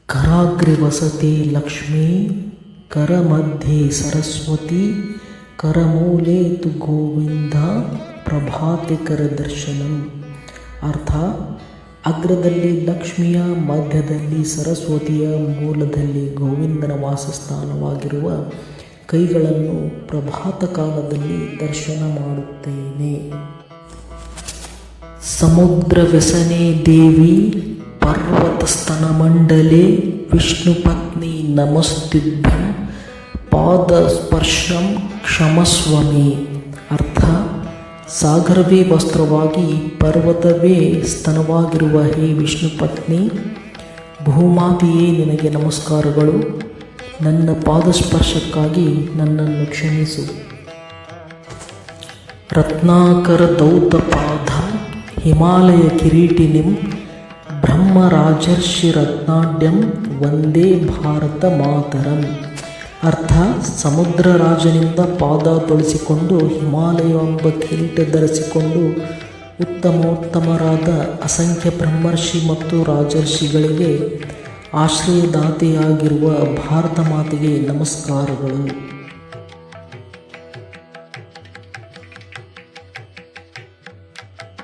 ಕರಾಗ್ರೆ ವಸತೆ ಲಕ್ಷ್ಮೀ ಕರಮಧ್ಯೆ ಸರಸ್ವತಿ ಕರಮೂಲೆ ತು ಗೋವಿಂದ ಪ್ರಭಾತೆ ಕರ ದರ್ಶನಂ. ಅರ್ಥ: ಅಗ್ರದಲ್ಲಿ ಲಕ್ಷ್ಮಿಯ, ಮಧ್ಯದಲ್ಲಿ ಸರಸ್ವತಿಯ, ಮೂಲದಲ್ಲಿ ಗೋವಿಂದನ ವಾಸಸ್ಥಾನವಾಗಿರುವ ಕೈಗಳನ್ನು ಪ್ರಭಾತ ಕಾಲದಲ್ಲಿ ದರ್ಶನ ಮಾಡುತ್ತೇನೆ. ಸಮುದ್ರ ವ್ಯಸನೆ ದೇವಿ ಪರ್ವತಸ್ತನಮಂಡಲೆ ವಿಷ್ಣುಪತ್ನಿ ನಮಸ್ತುಭ್ಯಂ ಪಾದಸ್ಪರ್ಶಂ ಕ್ಷಮಸ್ವಮೆ. ಅರ್ಥ: ಸಾಗರವೇ ವಸ್ತ್ರವಾಗಿ, ಪರ್ವತವೇ ಸ್ತನವಾಗಿರುವ ಹೇ ವಿಷ್ಣು ಪತ್ನಿ, ಭೂಮಾತೆಯೇ ನಿನಗೆ ನಮಸ್ಕಾರಗಳು. ನನ್ನ ಪಾದಸ್ಪರ್ಶಕ್ಕಾಗಿ ನನ್ನನ್ನು ಕ್ಷಮಿಸು. ರತ್ನಾಕರ ದೌತಪಾದ ಹಿಮಾಲಯ ಕಿರೀಟಿನಿಂ ಬ್ರಹ್ಮರಾಜರ್ಷಿ ರತ್ನಾಢ್ಯಂ ವಂದೇ ಭಾರತ ಮಾತರಂ. ಅರ್ಥ: ಸಮುದ್ರ ರಾಜನಿಂದ ಪಾದ ತೊಳೆಸಿಕೊಂಡು, ಹಿಮಾಲಯ ಎಂಬ ಕಿರೀಟ ಧರಿಸಿಕೊಂಡು, ಉತ್ತಮೋತ್ತಮರಾದ ಅಸಂಖ್ಯ ಬ್ರಹ್ಮರ್ಷಿ ಮತ್ತು ರಾಜರ್ಷಿಗಳಿಗೆ ಆಶ್ರಯದಾತೆಯಾಗಿರುವ ಭಾರತ ಮಾತೆಗೆ ನಮಸ್ಕಾರಗಳು.